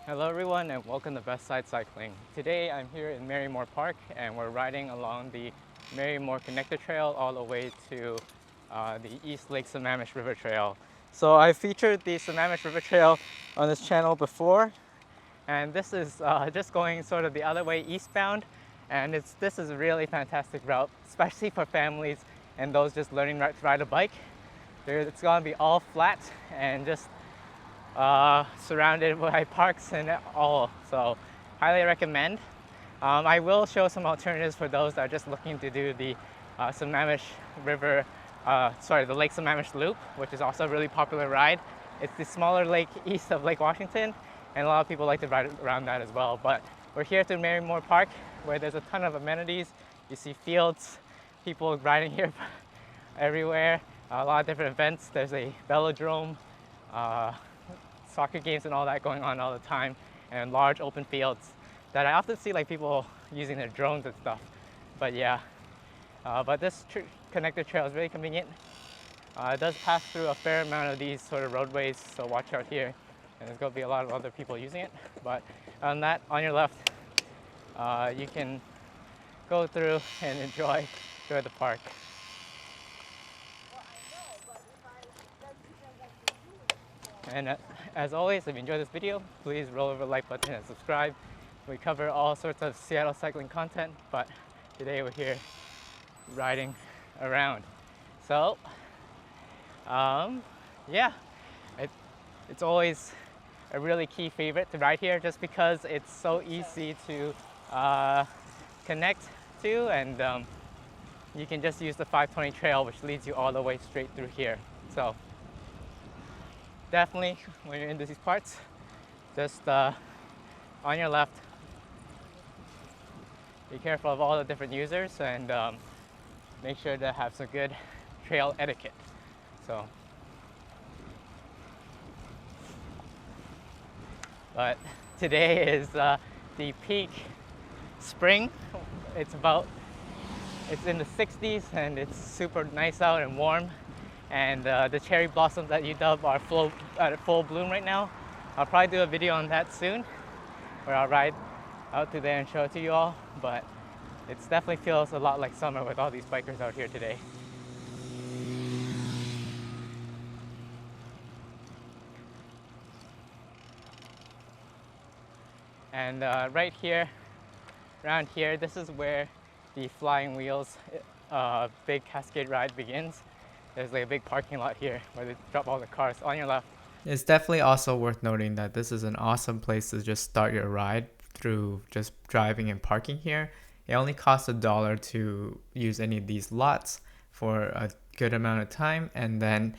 Hello everyone and welcome to Best Side Cycling. Today I'm here in Marymoor Park and we're riding along the Marymoor Connector Trail all the way to the East Lake Sammamish River Trail. So I featured the Sammamish River Trail on this channel before, and this is just going sort of the other way eastbound, and this is a really fantastic route, especially for families and those just learning to ride a bike. It's going to be all flat and just surrounded by parks and all, so highly recommend. I will show some alternatives for those that are just looking to do the Sammamish River, the Lake Sammamish Loop, which is also a really popular ride. It's the smaller lake east of Lake Washington, and a lot of people like to ride around that as well. But we're here to Marymoor Park, where there's a ton of amenities. You see fields, people riding here everywhere, a lot of different events. There's a velodrome, soccer games and all that going on all the time, and large open fields that I often see like people using their drones and stuff. But yeah, but this connector trail is really convenient. It does pass through a fair amount of these sort of roadways, so watch out here. And there's going to be a lot of other people using it. But on that, on your left, you can go through and enjoy the park. And as always, if you enjoyed this video, please roll over the like button and subscribe. We cover all sorts of Seattle cycling content, but today we're here riding around. So, yeah, it's always a really key favorite to ride here just because it's so easy to connect to, and you can just use the 520 trail, which leads you all the way straight through here. So definitely, when you're into these parts, just on your left, be careful of all the different users, and make sure to have some good trail etiquette. So, but today is the peak spring. It's in the 60s and it's super nice out and warm. And the cherry blossoms at UW are at full bloom right now. I'll probably do a video on that soon, where I'll ride out to there and show it to you all. But it definitely feels a lot like summer with all these bikers out here today. And right here, around here, this is where the Flying Wheels big cascade ride begins. There's like a big parking lot here where they drop all the cars. On your left, it's definitely also worth noting that this is an awesome place to just start your ride through just driving and parking here. It only costs $1 to use any of these lots for a good amount of time, and then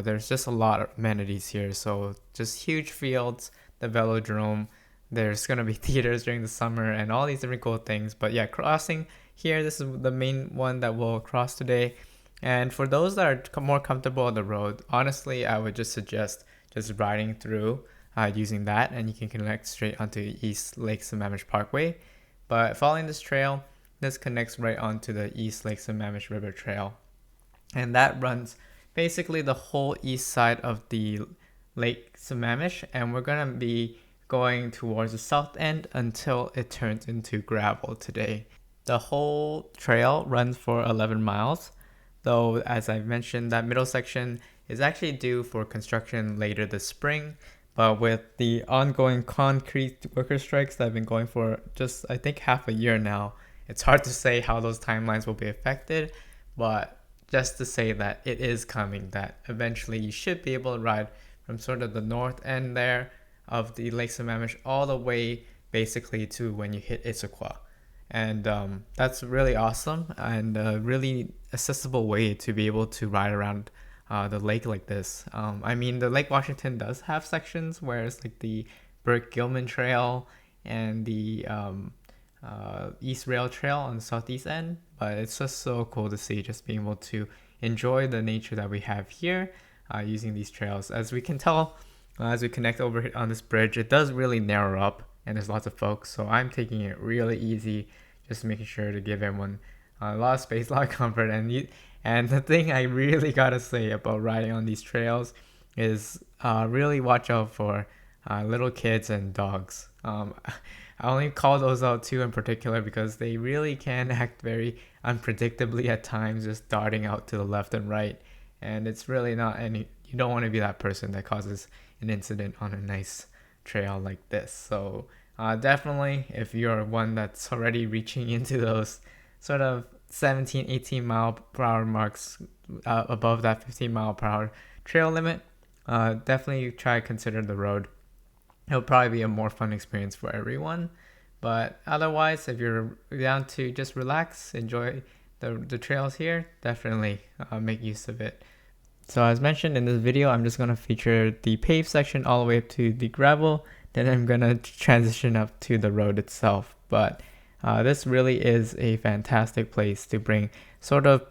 there's just a lot of amenities here. So just huge fields, the velodrome. There's gonna be theaters during the summer and all these different cool things. But yeah, crossing here, this is the main one that we'll cross today. And for those that are more comfortable on the road, honestly, I would just suggest just riding through using that, and you can connect straight onto East Lake Sammamish Parkway. But following this trail, this connects right onto the East Lake Sammamish River Trail. And that runs basically the whole east side of the Lake Sammamish, and we're going to be going towards the south end until it turns into gravel today. The whole trail runs for 11 miles. Though, as I mentioned, that middle section is actually due for construction later this spring. But with the ongoing concrete worker strikes that have been going for just, I think, half a year now, it's hard to say how those timelines will be affected. But just to say that it is coming, that eventually you should be able to ride from sort of the north end there of the Lake Sammamish all the way basically to when you hit Issaquah. And that's really awesome and a really accessible way to be able to ride around the lake like this. I mean, the Lake Washington does have sections where it's like the Burke-Gilman Trail and the East Rail Trail on the southeast end, but it's just so cool to see just being able to enjoy the nature that we have here using these trails. As we can tell, as we connect over on this bridge, it does really narrow up and there's lots of folks, so I'm taking it really easy, just making sure to give everyone a lot of space, a lot of comfort. And the thing I really gotta say about riding on these trails is really watch out for little kids and dogs. I only call those out too in particular because they really can act very unpredictably at times, just darting out to the left and right. And it's really not any, you don't want to be that person that causes an incident on a nice trail like this. So definitely, if you're one that's already reaching into those sort of 17, 18 mile per hour marks above that 15 mile per hour trail limit, definitely try to consider the road. It'll probably be a more fun experience for everyone. But otherwise, if you're down to just relax, enjoy the trails here, definitely make use of it. So as mentioned in this video, I'm just going to feature the paved section all the way up to the gravel. Then I'm going to transition up to the road itself. But this really is a fantastic place to bring sort of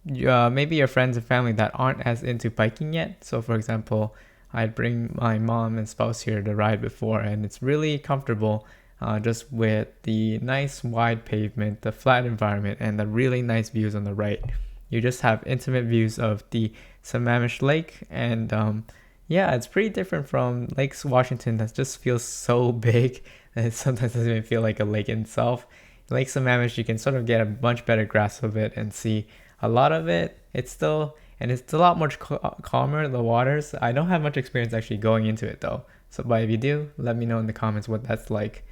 maybe your friends and family that aren't as into biking yet. So for example, I'd bring my mom and spouse here to ride before, and it's really comfortable just with the nice wide pavement, the flat environment, and the really nice views on the right. You just have intimate views of the Sammamish Lake, and yeah, it's pretty different from Lakes Washington that just feels so big that it sometimes doesn't even feel like a lake in itself. Lake Sammamish, you can sort of get a much better grasp of it and see a lot of it. It's a lot much calmer, the waters. I don't have much experience actually going into it though. So, but if you do, let me know in the comments what that's like.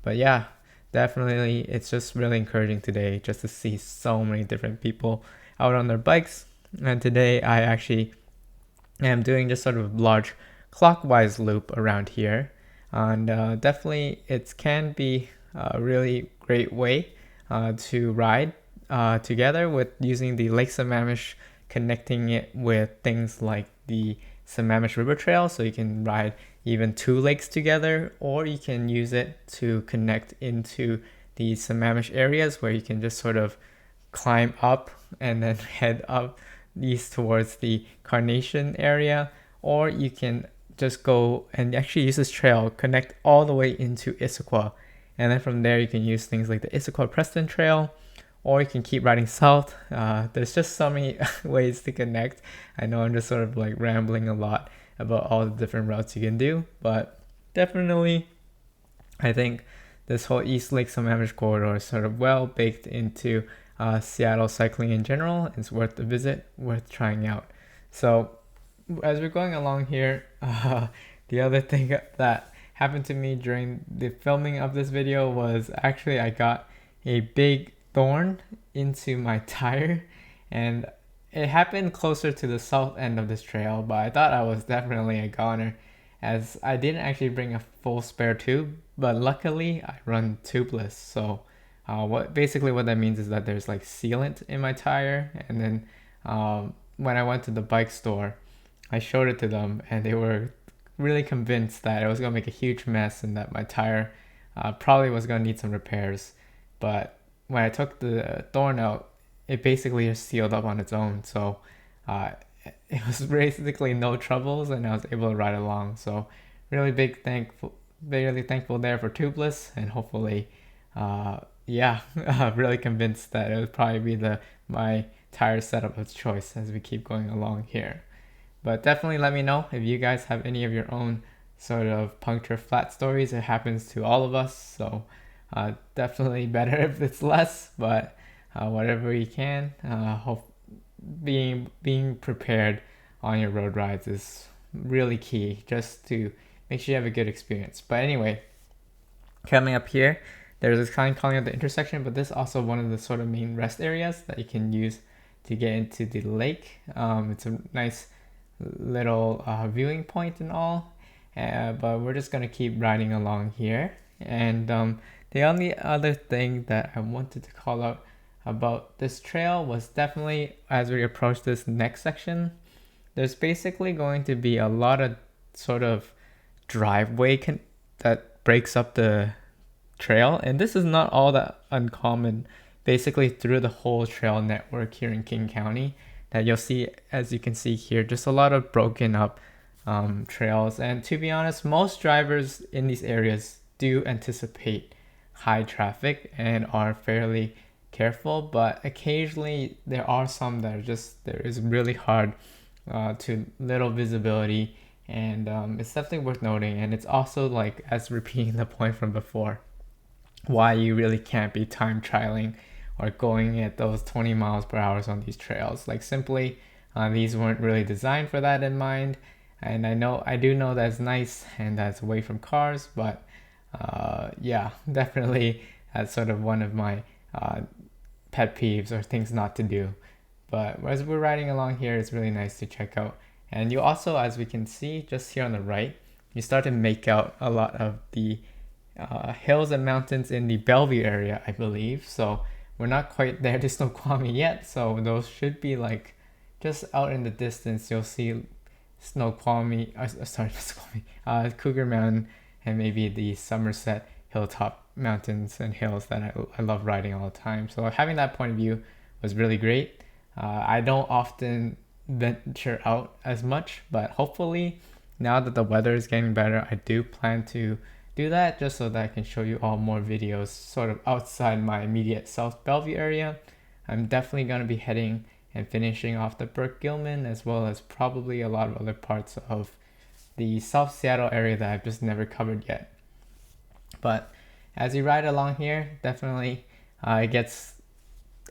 But yeah, definitely, it's just really encouraging today just to see so many different people out on their bikes. And today I actually am doing just sort of large clockwise loop around here. And definitely it can be a really great way to ride together with using the Lake Sammamish, connecting it with things like the Sammamish River Trail, so you can ride even two lakes together, or you can use it to connect into the Sammamish areas where you can just sort of climb up and then head up east towards the Carnation area, or you can just go and actually use this trail, connect all the way into Issaquah, and then from there you can use things like the Issaquah Preston Trail, or you can keep riding south. There's just so many ways to connect. I know I'm just sort of like rambling a lot about all the different routes you can do, but definitely I think this whole East Lake Sammamish corridor is sort of well baked into Seattle cycling in general. It's worth the visit, worth trying out. So as we're going along here, the other thing that happened to me during the filming of this video was actually I got a big thorn into my tire, and it happened closer to the south end of this trail, but I thought I was definitely a goner as I didn't actually bring a full spare tube, but luckily I run tubeless. So what that means is that there's like sealant in my tire, and then when I went to the bike store, I showed it to them and they were really convinced that it was gonna make a huge mess and that my tire probably was gonna need some repairs. But when I took the thorn out, it basically just sealed up on its own. So it was basically no troubles, and I was able to ride along. So really thankful there for tubeless, and hopefully, really convinced that it would probably be my tire setup of choice as we keep going along here. But definitely let me know if you guys have any of your own sort of puncture flat stories. It happens to all of us, so definitely better if it's less, but whatever you can, being prepared on your road rides is really key, just to make sure you have a good experience. But anyway, coming up here, there's this kind calling it the intersection, but this is also one of the sort of main rest areas that you can use to get into the lake. It's a nice little viewing point and all, but we're just gonna keep riding along here. And the only other thing that I wanted to call out about this trail was definitely as we approach this next section, there's basically going to be a lot of sort of driveway that breaks up the trail, and this is not all that uncommon basically through the whole trail network here in King County, that you'll see, as you can see here, just a lot of broken up trails. And to be honest, most drivers in these areas do anticipate high traffic and are fairly careful, but occasionally there are some that are just, there is really hard to little visibility, and it's definitely worth noting. And it's also like, as repeating the point from before, why you really can't be time trialing or going at those 20 miles per hour on these trails. Like simply, these weren't really designed for that in mind. And I do know that's nice and that's away from cars, but yeah, definitely that's sort of one of my pet peeves or things not to do. But as we're riding along here, it's really nice to check out. And you also, as we can see just here on the right, you start to make out a lot of the hills and mountains in the Bellevue area, I believe. So we're not quite there to Snoqualmie yet. So those should be like just out in the distance. You'll see Snoqualmie, sorry, Snoqualmie, Cougar Mountain, and maybe the Somerset Hilltop mountains and hills that I love riding all the time. So having that point of view was really great. I don't often venture out as much, but hopefully now that the weather is getting better, I do plan to do that just so that I can show you all more videos sort of outside my immediate South Bellevue area. I'm definitely going to be heading and finishing off the Burke Gilman, as well as probably a lot of other parts of the South Seattle area that I've just never covered yet. But as you ride along here, definitely it gets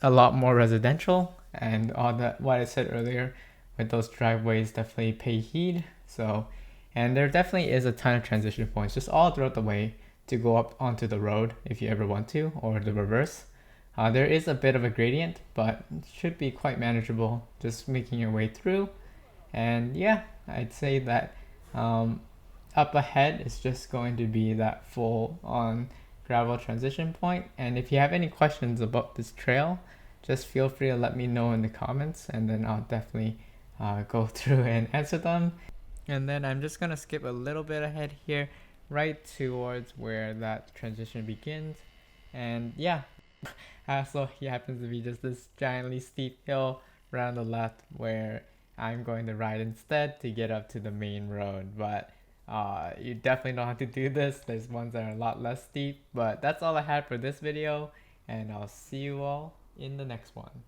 a lot more residential, and all that what I said earlier with those driveways definitely pay heed. So, and there definitely is a ton of transition points just all throughout the way to go up onto the road if you ever want to, or the reverse. There is a bit of a gradient, but it should be quite manageable just making your way through. And yeah, I'd say that up ahead is just going to be that full on gravel transition point. And if you have any questions about this trail, just feel free to let me know in the comments, and then I'll definitely go through and answer them. And then I'm just gonna skip a little bit ahead here, right towards where that transition begins. And yeah, so he happens to be just this giantly steep hill right on the left where I'm going to ride instead to get up to the main road. But you definitely don't have to do this. There's ones that are a lot less steep. But that's all I had for this video, and I'll see you all in the next one.